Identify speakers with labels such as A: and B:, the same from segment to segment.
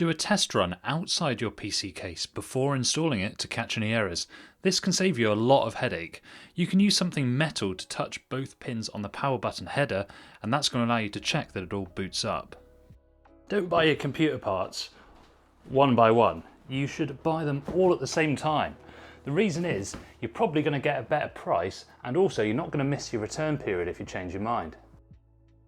A: Do a test run outside your PC case before installing it to catch any errors. This can save you a lot of headache. You can use something metal to touch both pins on the power button header, and that's going to allow you to check that it all boots up. Don't buy your computer parts one by one. You should buy them all at the same time. The reason is you're probably going to get a better price, and also you're not going to miss your return period if you change your mind.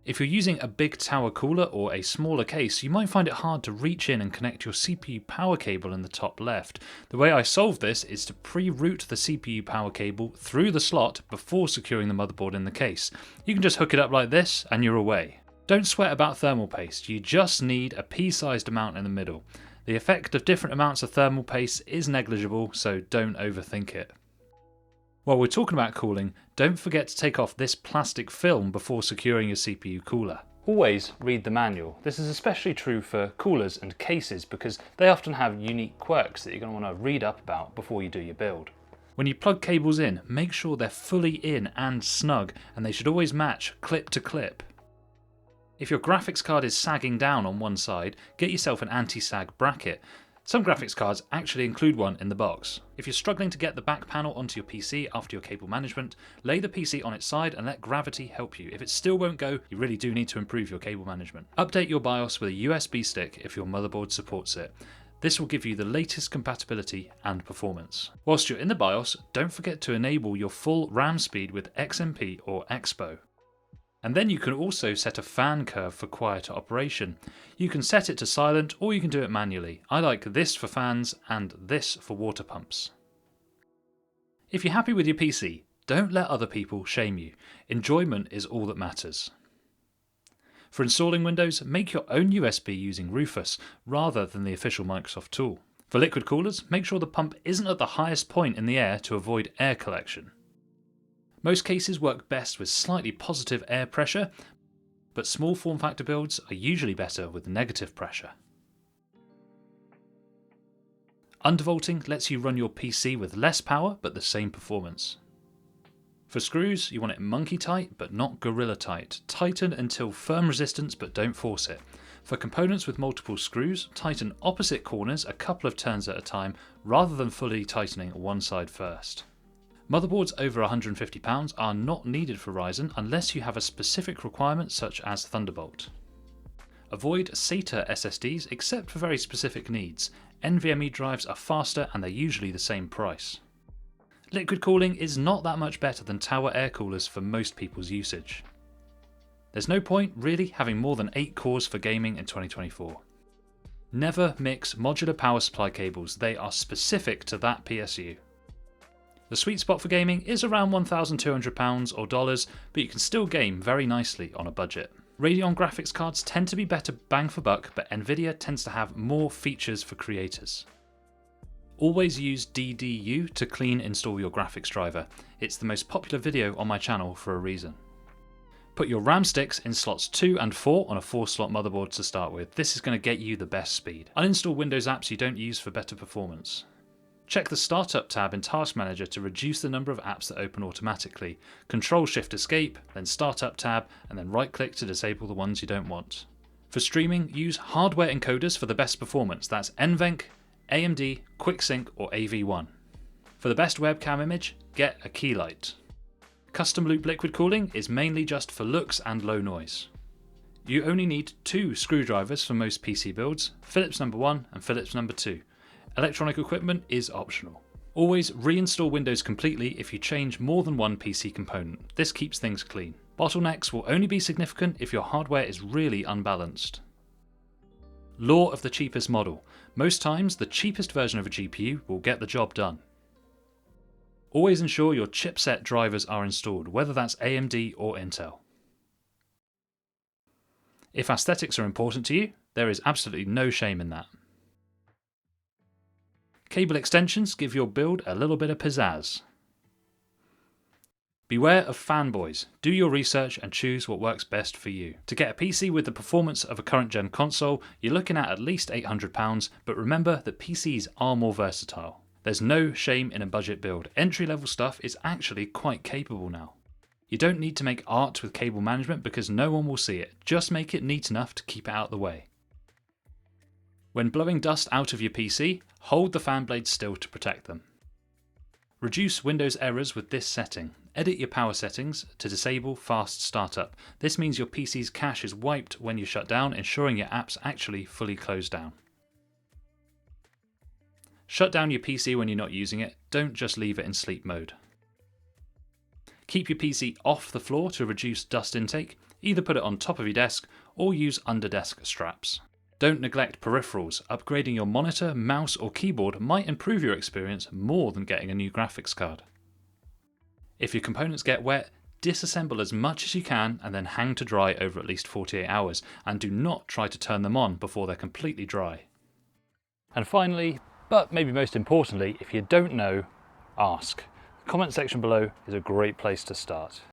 A: If you're using a big tower cooler or a smaller case, you might find it hard to reach in and connect your CPU power cable in the top left. The way I solve this is to pre-route the CPU power cable through the slot before securing the motherboard in the case. You can just hook it up like this and you're away. Don't sweat about thermal paste, you just need a pea-sized amount in the middle. The effect of different amounts of thermal paste is negligible, so don't overthink it. While we're talking about cooling, don't forget to take off this plastic film before securing your CPU cooler. Always read the manual. This is especially true for coolers and cases because they often have unique quirks that you're going to want to read up about before you do your build. When you plug cables in, make sure they're fully in and snug, and they should always match clip to clip. If your graphics card is sagging down on one side, get yourself an anti-sag bracket. Some graphics cards actually include one in the box. If you're struggling to get the back panel onto your PC after your cable management, lay the PC on its side and let gravity help you. If it still won't go, you really do need to improve your cable management. Update your BIOS with a USB stick if your motherboard supports it. This will give you the latest compatibility and performance. Whilst you're in the BIOS, don't forget to enable your full RAM speed with XMP or Expo. And then you can also set a fan curve for quieter operation. You can set it to silent or you can do it manually. I like this for fans and this for water pumps. If you're happy with your PC, don't let other people shame you. Enjoyment is all that matters. For installing Windows, make your own USB using Rufus rather than the official Microsoft tool. For liquid coolers, make sure the pump isn't at the highest point in the air to avoid air collection. Most cases work best with slightly positive air pressure, but small form factor builds are usually better with negative pressure. Undervolting lets you run your PC with less power but the same performance. For screws, you want it monkey tight but not gorilla tight. Tighten until firm resistance but don't force it. For components with multiple screws, tighten opposite corners a couple of turns at a time rather than fully tightening one side first. Motherboards over £150 are not needed for Ryzen unless you have a specific requirement such as Thunderbolt. Avoid SATA SSDs except for very specific needs. NVMe drives are faster and they're usually the same price. Liquid cooling is not that much better than tower air coolers for most people's usage. There's no point really having more than 8 cores for gaming in 2024. Never mix modular power supply cables, they are specific to that PSU. The sweet spot for gaming is around £1,200 or dollars, but you can still game very nicely on a budget. Radeon graphics cards tend to be better bang for buck, but Nvidia tends to have more features for creators. Always use DDU to clean install your graphics driver. It's the most popular video on my channel for a reason. Put your RAM sticks in slots 2 and 4 on a 4-slot motherboard to start with. This is going to get you the best speed. Uninstall Windows apps you don't use for better performance. Check the Startup tab in Task Manager to reduce the number of apps that open automatically. Control-Shift-Escape, then Startup tab, and then right-click to disable the ones you don't want. For streaming, use hardware encoders for the best performance. That's NVENC, AMD, QuickSync, or AV1. For the best webcam image, get a keylight. Custom loop liquid cooling is mainly just for looks and low noise. You only need 2 screwdrivers for most PC builds, Phillips number 1 and Phillips number 2. Electronic equipment is optional. Always reinstall Windows completely if you change more than one PC component. This keeps things clean. Bottlenecks will only be significant if your hardware is really unbalanced. Law of the cheapest model. Most times, the cheapest version of a GPU will get the job done. Always ensure your chipset drivers are installed, whether that's AMD or Intel. If aesthetics are important to you, there is absolutely no shame in that. Cable extensions give your build a little bit of pizzazz. Beware of fanboys. Do your research and choose what works best for you. To get a PC with the performance of a current gen console, you're looking at least £800, but remember that PCs are more versatile. There's no shame in a budget build. Entry level stuff is actually quite capable now. You don't need to make art with cable management because no one will see it. Just make it neat enough to keep it out of the way. When blowing dust out of your PC, hold the fan blades still to protect them. Reduce Windows errors with this setting. Edit your power settings to disable fast startup. This means your PC's cache is wiped when you shut down, ensuring your apps actually fully close down. Shut down your PC when you're not using it, don't just leave it in sleep mode. Keep your PC off the floor to reduce dust intake, either put it on top of your desk or use under-desk straps. Don't neglect peripherals. Upgrading your monitor, mouse or keyboard might improve your experience more than getting a new graphics card. If your components get wet, disassemble as much as you can and then hang to dry over at least 48 hours, and do not try to turn them on before they're completely dry. And finally, but maybe most importantly, if you don't know, ask. The comment section below is a great place to start.